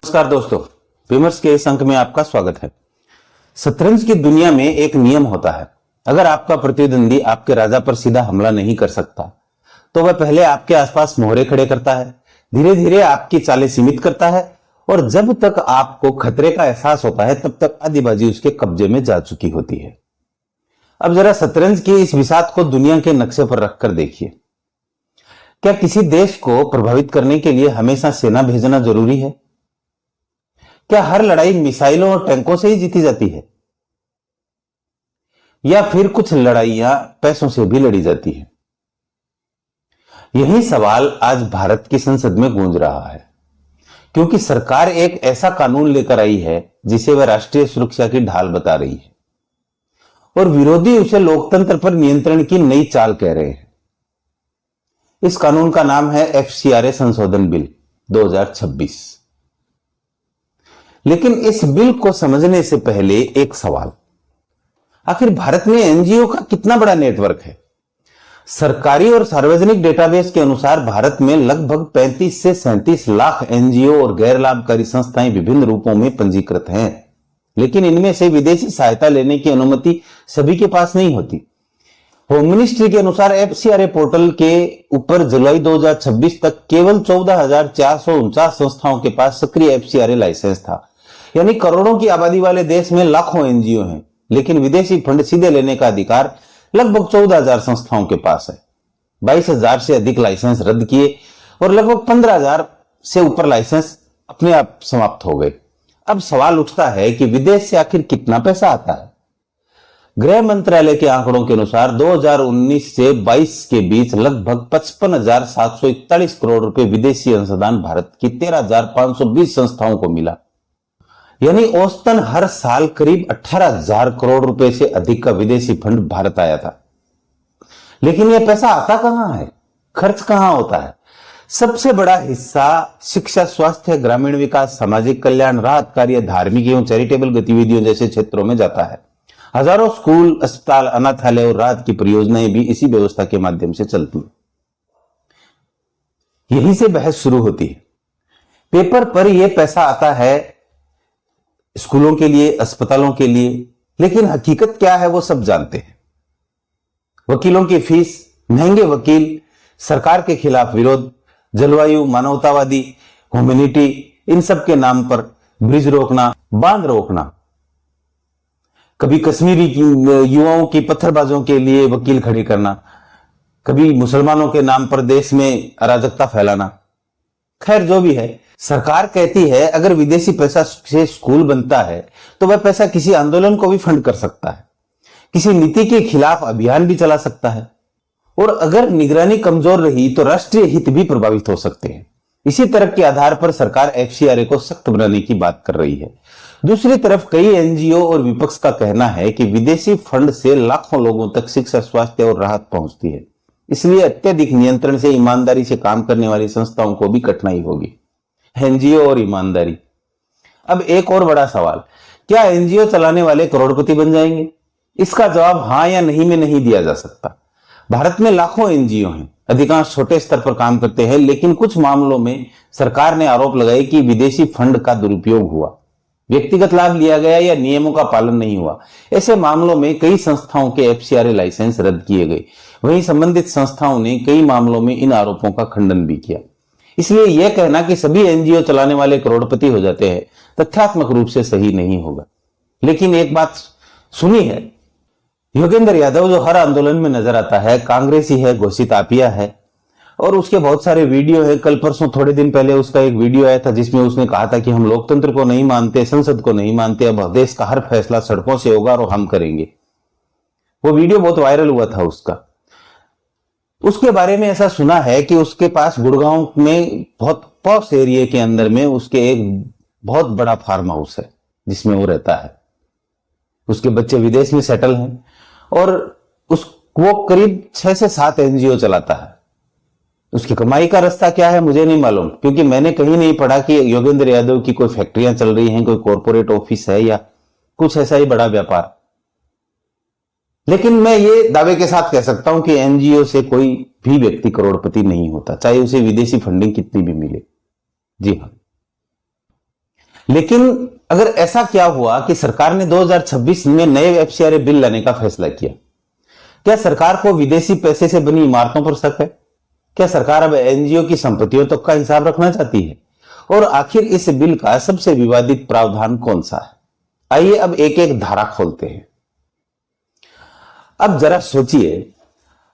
नमस्कार दोस्तों, विमर्श के इस अंक में आपका स्वागत है। शतरंज की दुनिया में एक नियम होता है, अगर आपका प्रतिद्वंदी आपके राजा पर सीधा हमला नहीं कर सकता तो वह पहले आपके आसपास मोहरे खड़े करता है, धीरे धीरे आपकी चालें सीमित करता है और जब तक आपको खतरे का एहसास होता है तब तक आधी बाजी उसके कब्जे में जा चुकी होती है। अब जरा शतरंज की इस विषाद को दुनिया के नक्शे पर रखकर देखिए। क्या किसी देश को प्रभावित करने के लिए हमेशा सेना भेजना जरूरी है? क्या हर लड़ाई मिसाइलों और टैंकों से ही जीती जाती है, या फिर कुछ लड़ाइयां पैसों से भी लड़ी जाती है? यही सवाल आज भारत की संसद में गूंज रहा है, क्योंकि सरकार एक ऐसा कानून लेकर आई है जिसे वह राष्ट्रीय सुरक्षा की ढाल बता रही है और विरोधी उसे लोकतंत्र पर नियंत्रण की नई चाल कह रहे हैं। इस कानून का नाम है FCRA संशोधन बिल 2026। लेकिन इस बिल को समझने से पहले एक सवाल, आखिर भारत में एनजीओ का कितना बड़ा नेटवर्क है? सरकारी और सार्वजनिक डेटाबेस के अनुसार भारत में लगभग 35 से 37 लाख एनजीओ और गैर लाभकारी संस्थाएं विभिन्न रूपों में पंजीकृत हैं, लेकिन इनमें से विदेशी सहायता लेने की अनुमति सभी के पास नहीं होती। होम मिनिस्ट्री के अनुसार FCRA पोर्टल के ऊपर जुलाई 2026 तक केवल 14,449 संस्थाओं के पास सक्रिय FCRA लाइसेंस था। यानी करोड़ों की आबादी वाले देश में लाखों एनजीओ हैं, लेकिन विदेशी फंड सीधे लेने का अधिकार लगभग 14,000 संस्थाओं के पास है। 22,000 से अधिक लाइसेंस रद्द किए और लगभग 15,000 से ऊपर लाइसेंस अपने आप समाप्त हो गए। अब सवाल उठता है कि विदेश से आखिर कितना पैसा आता है? गृह मंत्रालय के आंकड़ों के अनुसार 2019 से 22 के बीच लगभग 55,741 करोड़ रुपए विदेशी अंशदान भारत की 13,520 संस्थाओं को मिला। यानी औसतन हर साल करीब 18,000 करोड़ रुपए से अधिक का विदेशी फंड भारत आया था। लेकिन यह पैसा आता कहां है, खर्च कहां होता है? सबसे बड़ा हिस्सा शिक्षा, स्वास्थ्य, ग्रामीण विकास, सामाजिक कल्याण, राहत कार्य, धार्मिक एवं चैरिटेबल गतिविधियों जैसे क्षेत्रों में जाता है। हजारों स्कूल, अस्पताल, अनाथालय और राहत की परियोजनाएं भी इसी व्यवस्था के माध्यम से चलती हैं। यहीं से बहस शुरू होती है। पेपर पर यह पैसा आता है स्कूलों के लिए, अस्पतालों के लिए, लेकिन हकीकत क्या है वो सब जानते हैं। वकीलों की फीस, महंगे वकील, सरकार के खिलाफ विरोध, जलवायु, मानवतावादी, ह्यूमैनिटी, इन सब के नाम पर ब्रिज रोकना, बांध रोकना, कभी कश्मीरी युवाओं की पत्थरबाजों के लिए वकील खड़े करना, कभी मुसलमानों के नाम पर देश में अराजकता फैलाना। खैर, जो भी है, सरकार कहती है अगर विदेशी पैसा से स्कूल बनता है तो वह पैसा किसी आंदोलन को भी फंड कर सकता है, किसी नीति के खिलाफ अभियान भी चला सकता है, और अगर निगरानी कमजोर रही तो राष्ट्रीय हित भी प्रभावित हो सकते हैं। इसी तरह के आधार पर सरकार FCRA को सख्त बनाने की बात कर रही है। दूसरी तरफ कई एनजीओ और विपक्ष का कहना है कि विदेशी फंड से लाखों लोगों तक शिक्षा, स्वास्थ्य और राहत पहुंचती है, इसलिए अत्यधिक नियंत्रण से ईमानदारी से काम करने वाली संस्थाओं को भी कठिनाई होगी। एनजीओ और ईमानदारी। अब एक और बड़ा सवाल, क्या एनजीओ चलाने वाले करोड़पति बन जाएंगे? इसका जवाब हां या नहीं में नहीं दिया जा सकता। भारत में लाखों एनजीओ हैं, अधिकांश छोटे स्तर पर काम करते हैं, लेकिन कुछ मामलों में सरकार ने आरोप लगाए कि विदेशी फंड का दुरुपयोग हुआ, व्यक्तिगत लाभ लिया गया या नियमों का पालन नहीं हुआ। ऐसे मामलों में कई संस्थाओं के FCRA लाइसेंस रद्द किए गए। वहीं संबंधित संस्थाओं ने कई मामलों में इन आरोपों का खंडन भी किया। इसलिए यह कहना कि सभी एनजीओ चलाने वाले करोड़पति हो जाते हैं तथ्यात्मक रूप से सही नहीं होगा। लेकिन एक बात सुनी है, योगेंद्र यादव जो हर आंदोलन में नजर आता है, कांग्रेसी है, घोषित आपिया है, और उसके बहुत सारे वीडियो है। कल परसों थोड़े दिन पहले उसका एक वीडियो आया था जिसमें उसने कहा था कि हम लोकतंत्र को नहीं मानते, संसद को नहीं मानते, अब देश का हर फैसला सड़कों से होगा और हम करेंगे। वो वीडियो बहुत वायरल हुआ था उसका। उसके बारे में ऐसा सुना है कि उसके पास गुड़गांव में बहुत पॉश एरिया के अंदर में उसके एक बहुत बड़ा फार्म हाउस है जिसमें वो रहता है। उसके बच्चे विदेश में सेटल हैं और वो करीब 6 से 7 एनजीओ चलाता है। उसकी कमाई का रास्ता क्या है मुझे नहीं मालूम, क्योंकि मैंने कहीं नहीं पढ़ा कि योगेंद्र यादव की कोई फैक्ट्रियां चल रही हैं, कोई कॉर्पोरेट ऑफिस है या कुछ ऐसा ही बड़ा व्यापार। लेकिन मैं ये दावे के साथ कह सकता हूं कि एनजीओ से कोई भी व्यक्ति करोड़पति नहीं होता, चाहे उसे विदेशी फंडिंग कितनी भी मिले। जी हां। लेकिन अगर ऐसा क्या हुआ कि सरकार ने 2026 में नए एफसीआरए बिल लाने का फैसला किया, क्या सरकार को विदेशी पैसे से बनी इमारतों पर शक है? क्या सरकार अब एनजीओ की संपत्तियों तक का हिसाब रखना चाहती है? और आखिर इस बिल का सबसे विवादित प्रावधान कौन सा है? आइए अब एक एक धारा खोलते हैं। अब जरा सोचिए,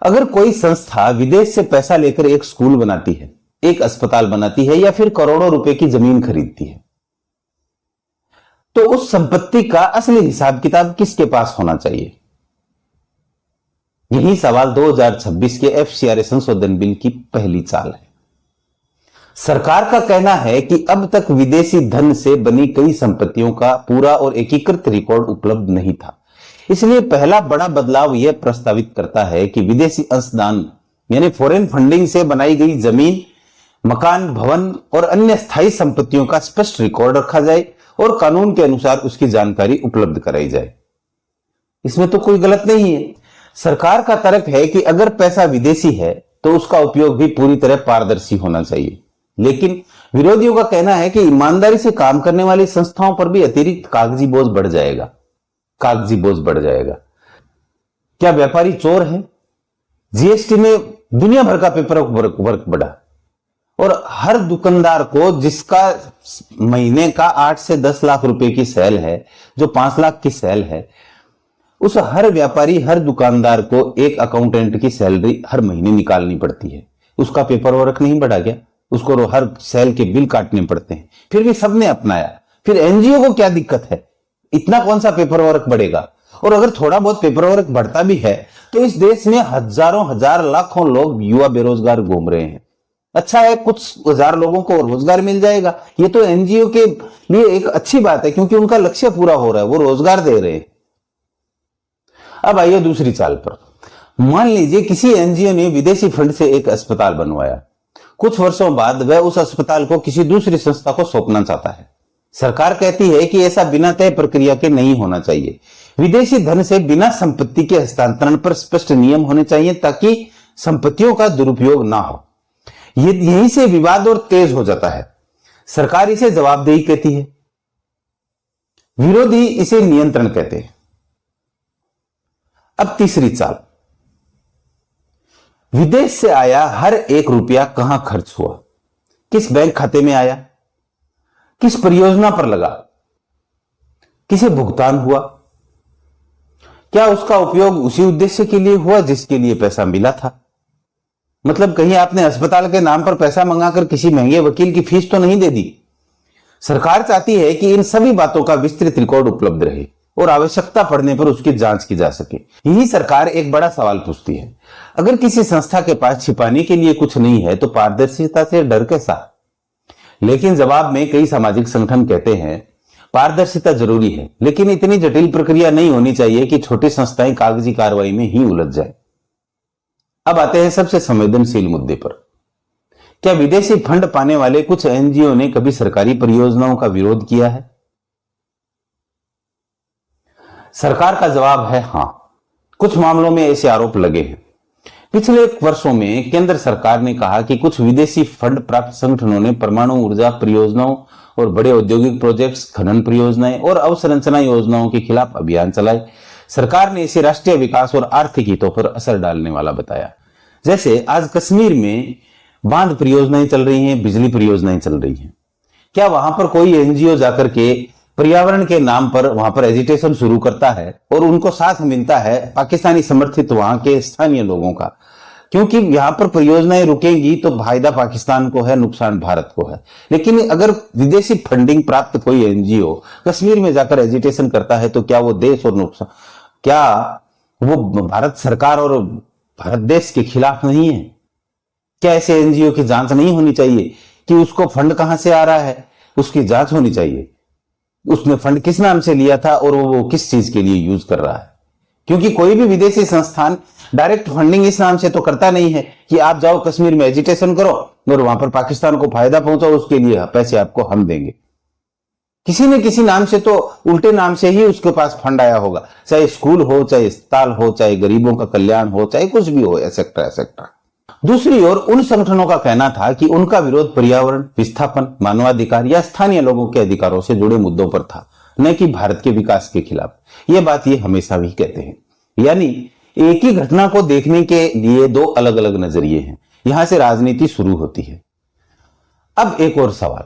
अगर कोई संस्था विदेश से पैसा लेकर एक स्कूल बनाती है, एक अस्पताल बनाती है या फिर करोड़ों रुपए की जमीन खरीदती है, तो उस संपत्ति का असली हिसाब किताब किसके पास होना चाहिए? यही सवाल 2026 के एफसीआरए संशोधन बिल की पहली चाल है। सरकार का कहना है कि अब तक विदेशी धन से बनी कई संपत्तियों का पूरा और एकीकृत रिकॉर्ड उपलब्ध नहीं था। इसलिए पहला बड़ा बदलाव यह प्रस्तावित करता है कि विदेशी अंशदान यानी फॉरेन फंडिंग से बनाई गई जमीन, मकान, भवन और अन्य स्थायी संपत्तियों का स्पष्ट रिकॉर्ड रखा जाए और कानून के अनुसार उसकी जानकारी उपलब्ध कराई जाए। इसमें तो कोई गलत नहीं है। सरकार का तर्क है कि अगर पैसा विदेशी है तो उसका उपयोग भी पूरी तरह पारदर्शी होना चाहिए। लेकिन विरोधियों का कहना है कि ईमानदारी से काम करने वाली संस्थाओं पर भी अतिरिक्त कागजी बोझ बढ़ जाएगा। क्या व्यापारी चोर हैं? जीएसटी में दुनिया भर का पेपर वर्क बढ़ा और हर दुकानदार को जिसका महीने का 8 से 10 लाख रुपए की सेल है, जो 5 लाख की सेल है, उस हर व्यापारी, हर दुकानदार को एक अकाउंटेंट की सैलरी हर महीने निकालनी पड़ती है। उसका पेपर वर्क नहीं बढ़ा गया? उसको हर सेल के बिल काटने पड़ते हैं। फिर भी सबने अपनाया। फिर एनजीओ को क्या दिक्कत है? इतना कौन सा पेपर वर्क बढ़ेगा? और अगर थोड़ा बहुत पेपर वर्क बढ़ता भी है तो इस देश में हजारों हजार लाखों लोग युवा बेरोजगार घूम रहे हैं। अच्छा है, कुछ हजार लोगों को रोजगार मिल जाएगा। ये तो एनजीओ के लिए एक अच्छी बात है क्योंकि उनका लक्ष्य पूरा हो रहा है, वो रोजगार दे रहे हैं। अब आइए दूसरी चाल पर। मान लीजिए किसी एनजीओ ने विदेशी फंड से एक अस्पताल बनवाया। कुछ वर्षों बाद वह उस अस्पताल को किसी दूसरी संस्था को सौंपना चाहता है। सरकार कहती है कि ऐसा बिना तय प्रक्रिया के नहीं होना चाहिए। विदेशी धन से बिना संपत्ति के हस्तांतरण पर स्पष्ट नियम होने चाहिए ताकि संपत्तियों का दुरुपयोग ना हो। यहीं से विवाद और तेज हो जाता है। सरकार इसे जवाबदेही कहती है, विरोधी इसे नियंत्रण कहते हैं। अब तीसरी चाल, विदेश से आया हर एक रुपया कहां खर्च हुआ, किस बैंक खाते में आया, किस परियोजना पर लगा, किसे भुगतान हुआ, क्या उसका उपयोग उसी उद्देश्य के लिए हुआ जिसके लिए पैसा मिला था। मतलब कहीं आपने अस्पताल के नाम पर पैसा मंगाकर किसी महंगे वकील की फीस तो नहीं दे दी। सरकार चाहती है कि इन सभी बातों का विस्तृत रिकॉर्ड उपलब्ध रहे और आवश्यकता पड़ने पर उसकी जांच की जा सके। यही सरकार एक बड़ा सवाल पूछती है, अगर किसी संस्था के पास छिपाने के लिए कुछ नहीं है तो पारदर्शिता से डर कैसा? लेकिन जवाब में कई सामाजिक संगठन कहते हैं पारदर्शिता जरूरी है, लेकिन इतनी जटिल प्रक्रिया नहीं होनी चाहिए कि छोटी संस्थाएं कागजी कार्रवाई में ही उलझ जाए। अब आते हैं सबसे संवेदनशील मुद्दे पर। क्या विदेशी फंड पाने वाले कुछ एनजीओ ने कभी सरकारी परियोजनाओं का विरोध किया है? सरकार का जवाब है हां, कुछ मामलों में ऐसे आरोप लगे हैं। पिछले वर्षों में केंद्र सरकार ने कहा कि कुछ विदेशी फंड प्राप्त संगठनों ने परमाणु ऊर्जा परियोजनाओं और बड़े औद्योगिक प्रोजेक्ट्स, खनन परियोजनाएं और अवसंरचना योजनाओं के खिलाफ अभियान चलाए। सरकार ने इसे राष्ट्रीय विकास और आर्थिक हितों पर असर डालने वाला बताया। जैसे आज कश्मीर में बांध परियोजनाएं चल रही हैं, बिजली परियोजनाएं चल रही हैं। क्या वहां पर कोई एनजीओ जाकर के पर्यावरण के नाम पर वहां पर एजिटेशन शुरू करता है और उनको साथ मिलता है पाकिस्तानी समर्थित वहां के स्थानीय लोगों का? क्योंकि यहां पर परियोजनाएं रुकेंगी तो फायदा पाकिस्तान को है, नुकसान भारत को है। लेकिन अगर विदेशी फंडिंग प्राप्त कोई एनजीओ कश्मीर में जाकर एजिटेशन करता है तो क्या वो देश और नुकसान, क्या वो भारत सरकार और भारत देश के खिलाफ नहीं है? क्या ऐसे एनजीओ की जांच नहीं होनी चाहिए कि उसको फंड कहां से आ रहा है? उसकी जांच होनी चाहिए। उसने फंड किस नाम से लिया था और वो किस चीज के लिए यूज कर रहा है। क्योंकि कोई भी विदेशी संस्थान डायरेक्ट फंडिंग इस नाम से तो करता नहीं है कि आप जाओ कश्मीर में एजिटेशन करो और वहां पर पाकिस्तान को फायदा पहुंचाओ, उसके लिए पैसे आपको हम देंगे। किसी न किसी नाम से तो, उल्टे नाम से ही उसके पास फंड आया होगा, चाहे स्कूल हो, चाहे अस्पताल हो, चाहे गरीबों का कल्याण हो, चाहे कुछ भी हो, एसेक्ट्रा एसेक्ट्रा। दूसरी ओर उन संगठनों का कहना था कि उनका विरोध पर्यावरण, विस्थापन, मानवाधिकार या स्थानीय लोगों के अधिकारों से जुड़े मुद्दों पर था, न कि भारत के विकास के खिलाफ। यह बात ये हमेशा भी कहते हैं। यानी एक ही घटना को देखने के लिए दो अलग अलग नजरिए हैं। यहां से राजनीति शुरू होती है। अब एक और सवाल,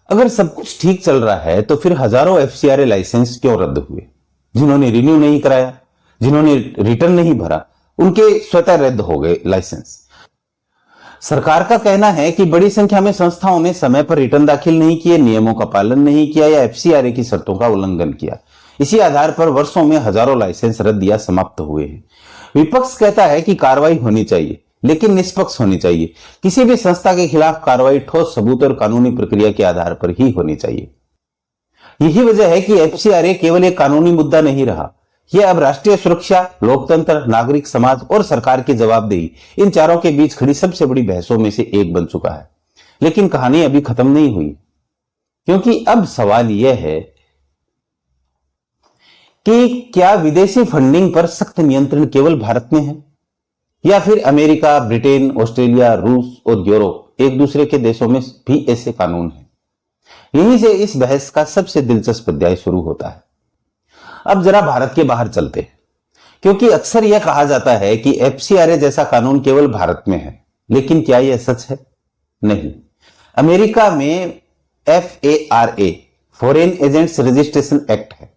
अगर सब कुछ ठीक चल रहा है तो फिर हजारों एफसीआरए लाइसेंस क्यों रद्द हुए? जिन्होंने रिन्यू नहीं कराया, जिन्होंने रिटर्न नहीं भरा, उनके स्वतः रद्द हो गए लाइसेंस। सरकार का कहना है कि बड़ी संख्या में संस्थाओं ने समय पर रिटर्न दाखिल नहीं किए, नियमों का पालन नहीं किया या एफसीआरए की शर्तों का उल्लंघन किया। इसी आधार पर वर्षों में हजारों लाइसेंस रद्द या समाप्त हुए हैं। विपक्ष कहता है कि कार्रवाई होनी चाहिए, लेकिन निष्पक्ष होनी चाहिए। किसी भी संस्था के खिलाफ कार्रवाई ठोस सबूत और कानूनी प्रक्रिया के आधार पर ही होनी चाहिए। यही वजह है कि एफसीआरए केवल एक कानूनी मुद्दा नहीं रहा। यह अब राष्ट्रीय सुरक्षा, लोकतंत्र, नागरिक समाज और सरकार की जवाबदेही, इन चारों के बीच खड़ी सबसे बड़ी बहसों में से एक बन चुका है। लेकिन कहानी अभी खत्म नहीं हुई, क्योंकि अब सवाल यह है कि क्या विदेशी फंडिंग पर सख्त नियंत्रण केवल भारत में है, या फिर अमेरिका, ब्रिटेन, ऑस्ट्रेलिया, रूस और यूरोप एक दूसरे के देशों में भी ऐसे कानून हैं? यहीं से इस बहस का सबसे दिलचस्प अध्याय शुरू होता है। अब जरा भारत के बाहर चलते हैं, क्योंकि अक्सर यह कहा जाता है कि एफसीआरए जैसा कानून केवल भारत में है। लेकिन क्या यह सच है? नहीं। अमेरिका में FARA, foreign agents registration act है।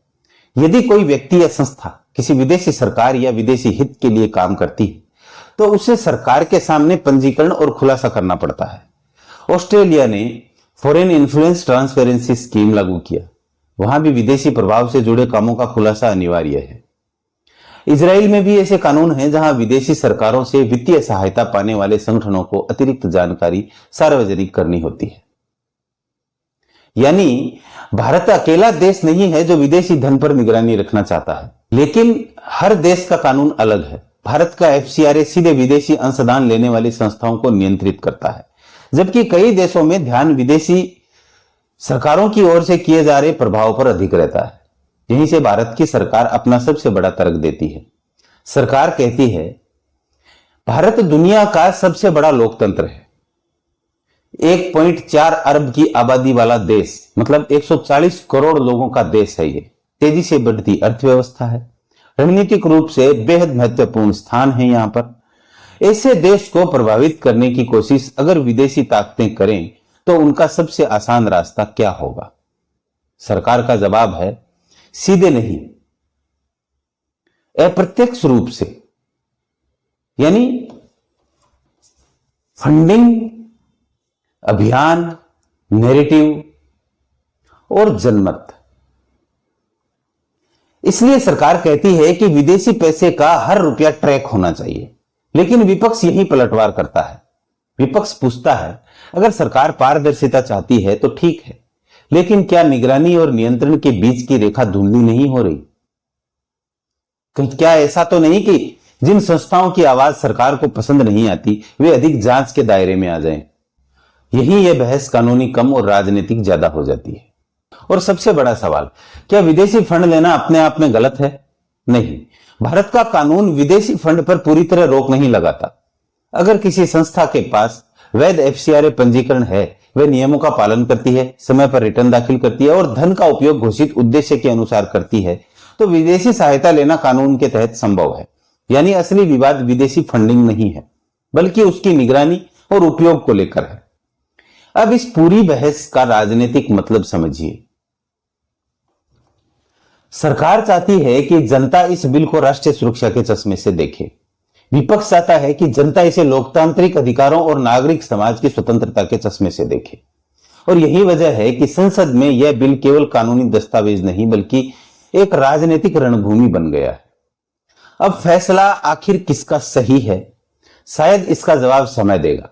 यदि कोई व्यक्ति या संस्था किसी विदेशी सरकार या विदेशी हित के लिए काम करती है तो उसे सरकार के सामने पंजीकरण और खुलासा करना पड़ता है। ऑस्ट्रेलिया ने फॉरेन इन्फ्लुएंस ट्रांसपेरेंसी स्कीम लागू किया। वहां भी विदेशी प्रभाव से जुड़े कामों का खुलासा अनिवार्य है। इजराइल में भी ऐसे कानून हैं जहां विदेशी सरकारों से वित्तीय सहायता पाने वाले संगठनों को अतिरिक्त जानकारी सार्वजनिक करनी होती है। यानी भारत अकेला देश नहीं है जो विदेशी धन पर निगरानी रखना चाहता है, लेकिन हर देश का कानून अलग है। भारत का एफसीआरए सीधे विदेशी अंशदान लेने वाली संस्थाओं को नियंत्रित करता है, जबकि कई देशों में ध्यान विदेशी सरकारों की ओर से किए जा रहे प्रभाव पर अधिक रहता है। यहीं से भारत की सरकार अपना सबसे बड़ा तर्क देती है। सरकार कहती है, भारत दुनिया का सबसे बड़ा लोकतंत्र है, 1.4 अरब की आबादी वाला देश, मतलब 140 करोड़ लोगों का देश है। ये तेजी से बढ़ती अर्थव्यवस्था है, रणनीतिक रूप से बेहद महत्वपूर्ण स्थान है। यहां पर ऐसे देश को प्रभावित करने की कोशिश अगर विदेशी ताकतें करें तो उनका सबसे आसान रास्ता क्या होगा? सरकार का जवाब है, सीधे नहीं, अप्रत्यक्ष रूप से, यानी फंडिंग, अभियान, नैरेटिव और जनमत। इसलिए सरकार कहती है कि विदेशी पैसे का हर रुपया ट्रैक होना चाहिए। लेकिन विपक्ष यही पलटवार करता है। विपक्ष पूछता है, अगर सरकार पारदर्शिता चाहती है तो ठीक है, लेकिन क्या निगरानी और नियंत्रण के बीच की रेखा धुंधली नहीं हो रही? क्या ऐसा तो नहीं कि जिन संस्थाओं की आवाज सरकार को पसंद नहीं आती वे अधिक जांच के दायरे में आ जाएं? यही यह बहस कानूनी कम और राजनीतिक ज्यादा हो जाती है। और सबसे बड़ा सवाल, क्या विदेशी फंड लेना अपने आप में गलत है? नहीं। भारत का कानून विदेशी फंड पर पूरी तरह रोक नहीं लगाता। अगर किसी संस्था के पास वैध एफसीआरए पंजीकरण है, वे नियमों का पालन करती है, समय पर रिटर्न दाखिल करती है और धन का उपयोग घोषित उद्देश्य के अनुसार करती है, तो विदेशी सहायता लेना कानून के तहत संभव है। यानी असली विवाद विदेशी फंडिंग नहीं है, बल्कि उसकी निगरानी और उपयोग को लेकर है। अब इस पूरी बहस का राजनीतिक मतलब समझिए। सरकार चाहती है कि जनता इस बिल को राष्ट्रीय सुरक्षा के चश्मे से देखे। विपक्ष चाहता है कि जनता इसे लोकतांत्रिक अधिकारों और नागरिक समाज की स्वतंत्रता के चश्मे से देखे। और यही वजह है कि संसद में यह बिल केवल कानूनी दस्तावेज नहीं बल्कि एक राजनीतिक रणभूमि बन गया है। अब फैसला आखिर किसका सही है, शायद इसका जवाब समय देगा।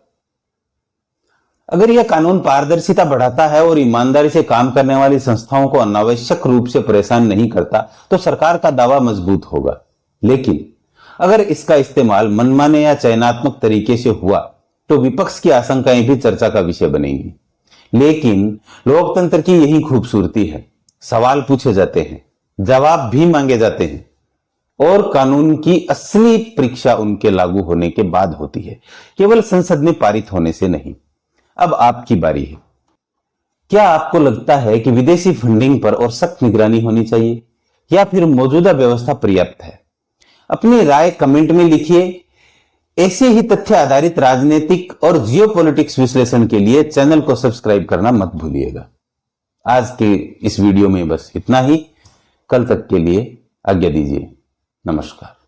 अगर यह कानून पारदर्शिता बढ़ाता है और ईमानदारी से काम करने वाली संस्थाओं को अनावश्यक रूप से परेशान नहीं करता तो सरकार का दावा मजबूत होगा। लेकिन अगर इसका इस्तेमाल मनमाने या चयनात्मक तरीके से हुआ तो विपक्ष की आशंकाएं भी चर्चा का विषय बनेंगी। लेकिन लोकतंत्र की यही खूबसूरती है, सवाल पूछे जाते हैं, जवाब भी मांगे जाते हैं। और कानून की असली परीक्षा उनके लागू होने के बाद होती है, केवल संसद में पारित होने से नहीं। अब आपकी बारी है। क्या आपको लगता है कि विदेशी फंडिंग पर और सख्त निगरानी होनी चाहिए या फिर मौजूदा व्यवस्था पर्याप्त है? अपनी राय कमेंट में लिखिए। ऐसे ही तथ्य आधारित राजनीतिक और जियोपॉलिटिक्स विश्लेषण के लिए चैनल को सब्सक्राइब करना मत भूलिएगा। आज के इस वीडियो में बस इतना ही। कल तक के लिए आज्ञा दीजिए। नमस्कार।